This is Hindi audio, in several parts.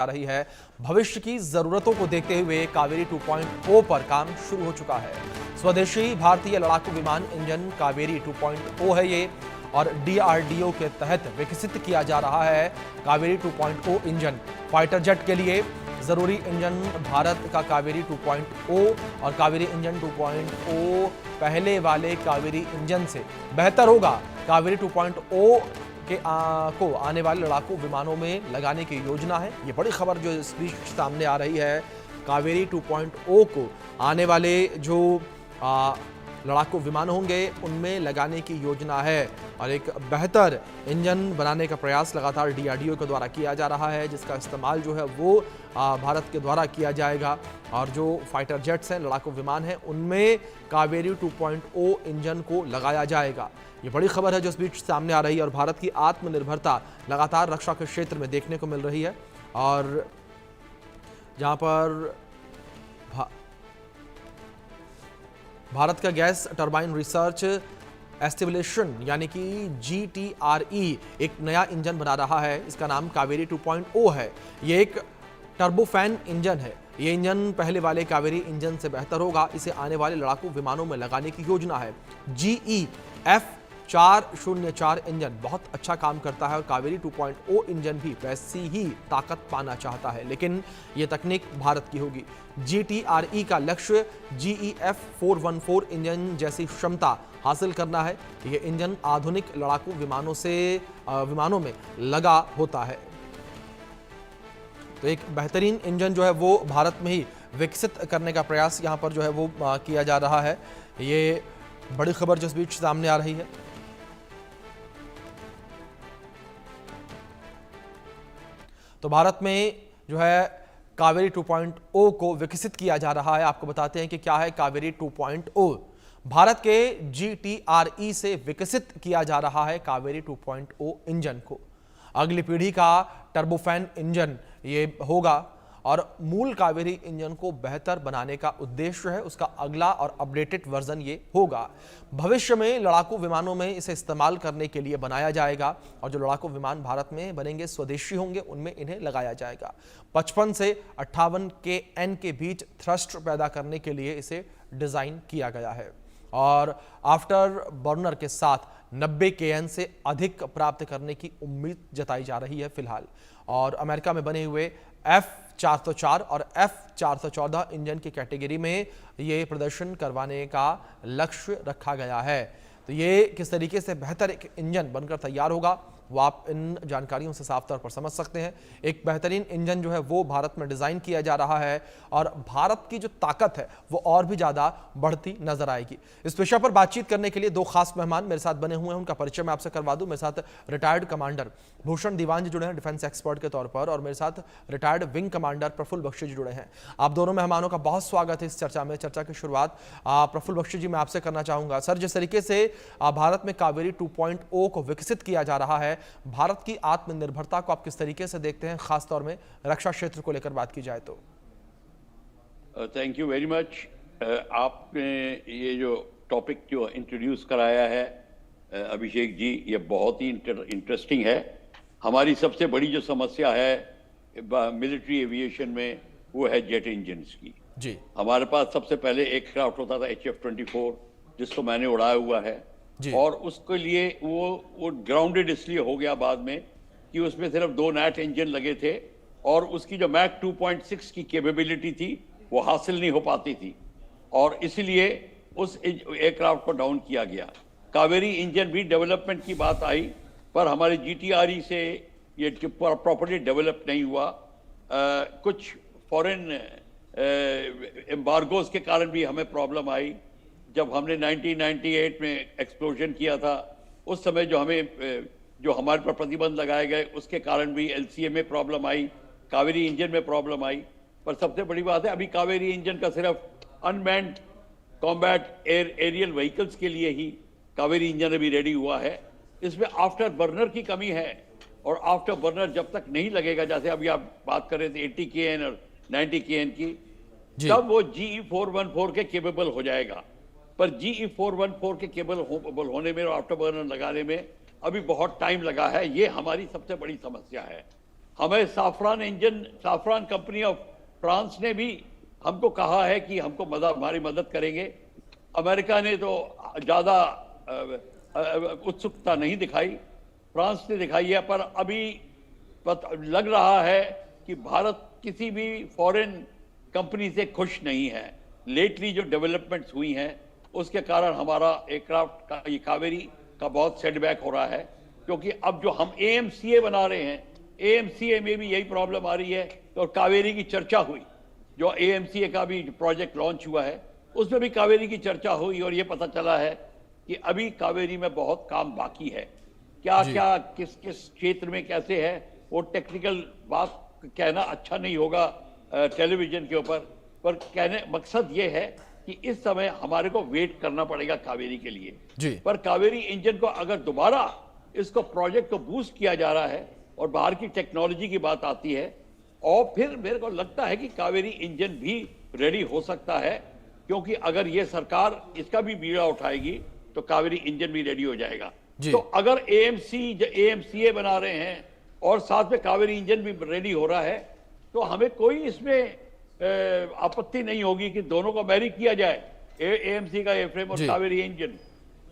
आ रही है। भविष्य की जरूरतों को देखते हुए कावेरी 2.0 पर काम शुरू हो चुका है। स्वदेशी भारतीय लड़ाकू विमान इंजन कावेरी 2.0 है ये, और डीआरडीओ के तहत विकसित किया जा रहा है। कावेरी 2.0 इंजन फाइटर जेट के लिए जरूरी इंजन भारत का कावेरी 2.0 और कावेरी इंजन 2.0 पहले वाले कावेरी इंजन से बेहतर होगा। कावेरी 2.0 को आने वाले लड़ाकू विमानों में लगाने की योजना है। ये बड़ी खबर जो इस बीच सामने आ रही है। कावेरी 2.0 को आने वाले जो लड़ाकू विमान होंगे उनमें लगाने की योजना है, और एक बेहतर इंजन बनाने का प्रयास लगातार डीआरडीओ के द्वारा किया जा रहा है, जिसका इस्तेमाल जो है वो भारत के द्वारा किया जाएगा। और जो फाइटर जेट्स हैं, लड़ाकू विमान हैं, उनमें कावेरी 2.0 इंजन को लगाया जाएगा। ये बड़ी खबर है जो इस बीच सामने आ रही है, और भारत की आत्मनिर्भरता लगातार रक्षा के क्षेत्र में देखने को मिल रही है। और जहां पर भारत का गैस टरबाइन रिसर्च एस्टेब्लिशन यानी कि GTRE एक नया इंजन बना रहा है। इसका नाम कावेरी 2.0 है। ये एक टर्बोफैन इंजन है। ये इंजन पहले वाले कावेरी इंजन से बेहतर होगा। इसे आने वाले लड़ाकू विमानों में लगाने की योजना है। GEF404 इंजन बहुत अच्छा काम करता है, और कावेरी 2.0 इंजन भी वैसी ही ताकत पाना चाहता है, लेकिन यह तकनीक भारत की होगी। GTRE का लक्ष्य GEF414 इंजन जैसी क्षमता हासिल करना है। यह इंजन आधुनिक लड़ाकू विमानों में लगा होता है। तो एक बेहतरीन इंजन जो है वो भारत में ही विकसित करने का प्रयास यहां पर जो है वो किया जा रहा है। ये बड़ी खबर जो इस बीच सामने आ रही है। तो भारत में जो है कावेरी 2.0 को विकसित किया जा रहा है। आपको बताते हैं कि क्या है कावेरी 2.0। भारत के GTRE से विकसित किया जा रहा है कावेरी 2.0 इंजन को। अगली पीढ़ी का टर्बोफैन इंजन ये होगा, और मूल कावेरी इंजन को बेहतर बनाने का उद्देश्य है। उसका अगला और अपडेटेड वर्जन ये होगा। भविष्य में लड़ाकू विमानों में इसे इस्तेमाल करने के लिए बनाया जाएगा, और जो लड़ाकू विमान भारत में बनेंगे स्वदेशी होंगे उनमें इन्हें लगाया जाएगा। 55 से 58 kN के बीच थ्रस्ट पैदा करने के लिए इसे डिजाइन किया गया है, और आफ्टर बर्नर के साथ 90 kN से अधिक प्राप्त करने की उम्मीद जताई जा रही है फिलहाल। और अमेरिका में बने हुए F404 और F414 इंजन की कैटेगरी में ये प्रदर्शन करवाने का लक्ष्य रखा गया है। तो ये किस तरीके से बेहतर एक इंजन बनकर तैयार होगा वो आप इन जानकारियों से साफ तौर पर समझ सकते हैं। एक बेहतरीन इंजन जो है वो भारत में डिजाइन किया जा रहा है, और भारत की जो ताकत है वो और भी ज्यादा बढ़ती नजर आएगी। इस विषय पर बातचीत करने के लिए दो खास मेहमान मेरे साथ बने हुए हैं, उनका परिचय मैं आपसे करवा दूं। मेरे साथ रिटायर्ड कमांडर भूषण दीवान जी जुड़े हैं डिफेंस एक्सपर्ट के तौर पर, और मेरे साथ retired wing commander Praful Bakshi ji जुड़े हैं। आप दोनों मेहमानों का बहुत स्वागत है इस चर्चा में। चर्चा की शुरुआत प्रफुल्ल बख्शी जी मैं आपसे करना चाहूंगा। सर, जिस तरीके से भारत में कावेरी 2.0 को विकसित किया जा रहा है, भारत की आत्मनिर्भरता को आप किस तरीके से देखते हैं, खासतौर में रक्षा क्षेत्र को लेकर बात की जाए तो? Thank you very much. आपने ये जो टॉपिक जो इंट्रोड्यूस कराया है अभिषेक जी, ये बहुत ही इंटरेस्टिंग है। हमारी सबसे बड़ी जो समस्या है मिलिट्री एविएशन में वो है जेट इंजन्स की जी। हमारे पास सबसे पहले एक क्राफ्ट होता था HF-24, जिसको मैंने उड़ाया हुआ है, और उसके लिए वो ग्राउंडेड इसलिए हो गया बाद में कि उसमें सिर्फ 2 नैट इंजन लगे थे, और उसकी जो मैक 2.6 की कैपेबिलिटी थी वो हासिल नहीं हो पाती थी, और इसलिए उस एयरक्राफ्ट को डाउन किया गया। कावेरी इंजन भी डेवलपमेंट की बात आई, पर हमारे GTRE से ये प्रॉपर्ली डेवलप नहीं हुआ। कुछ फॉरेन एम्बार्गोज के कारण भी हमें प्रॉब्लम आई। जब हमने 1998 में एक्सप्लोजन किया था, उस समय जो हमारे पर प्रतिबंध लगाए गए उसके कारण भी LCA में प्रॉब्लम आई, कावेरी इंजन में प्रॉब्लम आई। पर सबसे बड़ी बात है, अभी कावेरी इंजन का सिर्फ अनमैन्ड कॉम्बैट एरियल व्हीकल्स के लिए ही कावेरी इंजन अभी रेडी हुआ है। इसमें आफ्टर बर्नर की कमी है, और आफ्टर बर्नर जब तक नहीं लगेगा, जैसे अभी आप बात कर रहे थे 80 kN और 90 kN की, तब वो GE414 के केपेबल हो जाएगा। पर GE414 के केबल होने में और आफ्टर बर्नर लगाने में अभी बहुत टाइम लगा है। ये हमारी सबसे बड़ी समस्या है। हमें साफरान कंपनी ऑफ फ्रांस ने भी हमको कहा है कि हमको हमारी मदद करेंगे। अमेरिका ने तो ज़्यादा उत्सुकता नहीं दिखाई, फ्रांस ने दिखाई है। पर अभी लग रहा है कि भारत किसी भी फॉरेन कंपनी से खुश नहीं है। लेटली जो डेवलपमेंट्स हुई हैं उसके कारण हमारा एयरक्राफ्ट का ये कावेरी का बहुत सेटबैक हो रहा है, क्योंकि अब जो हम AMCA बना रहे हैं, AMCA में भी यही प्रॉब्लम आ रही है। और कावेरी की चर्चा हुई, जो AMCA का भी प्रोजेक्ट लॉन्च हुआ है उसमें भी कावेरी की चर्चा हुई, और ये पता चला है कि अभी कावेरी में बहुत काम बाकी है। क्या क्या किस किस क्षेत्र में कैसे है वो टेक्निकल बात कहना अच्छा नहीं होगा टेलीविजन के ऊपर, पर कहने मकसद ये है कि इस समय हमारे को वेट करना पड़ेगा कावेरी के लिए जी। पर कावेरी इंजन को अगर दोबारा इसको प्रोजेक्ट को बूस्ट किया जा रहा है और बाहर की टेक्नोलॉजी की बात आती है, और फिर मेरे को लगता है कि कावेरी इंजन भी रेडी हो सकता है, क्योंकि अगर ये सरकार इसका भी बीड़ा उठाएगी तो कावेरी इंजन भी रेडी हो जाएगा। तो अगर AMCA बना रहे हैं और साथ में कावेरी इंजन भी रेडी हो रहा है तो हमें कोई इसमें आपत्ति नहीं होगी कि दोनों को मैरी किया जाए, AMC का एयरफ्रेम और कावेरी इंजन।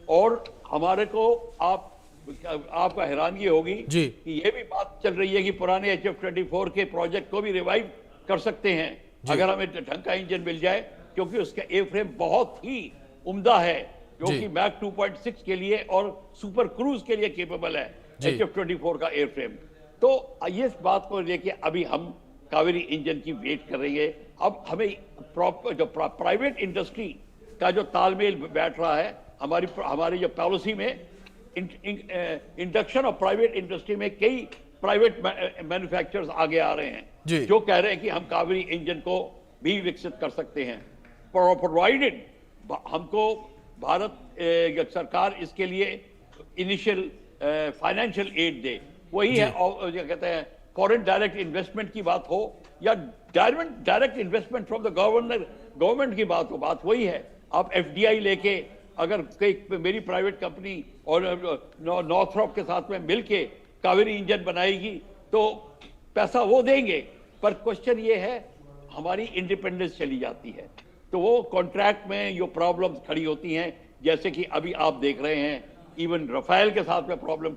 और हमारे को आपका हैरानगी होगी कि ये भी बात चल रही है कि पुराने HF-24 के प्रोजेक्ट को भी रिवाइव कर सकते हैं अगर हमें ढंग का इंजन मिल जाए, क्योंकि उसका एयरफ्रेम बहुत ही उम्दा है, जो कि मैक 2.6 के लिए और सुपर क्रूज के लिए केपेबल है HF-24 का एयरफ्रेम। तो इस बात को लेके अभी हम कावेरी इंजन की वेट कर रही है। अब हमें जो प्राइवेट इंडस्ट्री का जो तालमेल बैठ रहा है, हमारी जो पॉलिसी में इंडक्शन और प्राइवेट इंडस्ट्री में कई प्राइवेट मैन्युफैक्चरर्स आगे आ रहे हैं जो कह रहे हैं कि हम कावेरी इंजन को भी विकसित कर सकते हैं, प्रोवाइडेड हमको भारत सरकार इसके लिए इनिशियल फाइनेंशियल एड दे। वही है क्या कहते हैं, फॉरेन डायरेक्ट इन्वेस्टमेंट की बात हो या direct investment from the government की बात हो, बात वही है। आप FDI लेके अगर मेरी प्राइवेट कंपनी और नॉर्थरॉप के साथ में मिलके कावेरी इंजन बनाएगी तो पैसा वो देंगे, पर क्वेश्चन ये है हमारी इंडिपेंडेंस चली जाती है, तो वो कॉन्ट्रैक्ट में जो प्रॉब्लम्स खड़ी होती हैं, जैसे कि अभी आप देख रहे हैं इवन रफेल के साथ में प्रॉब्लम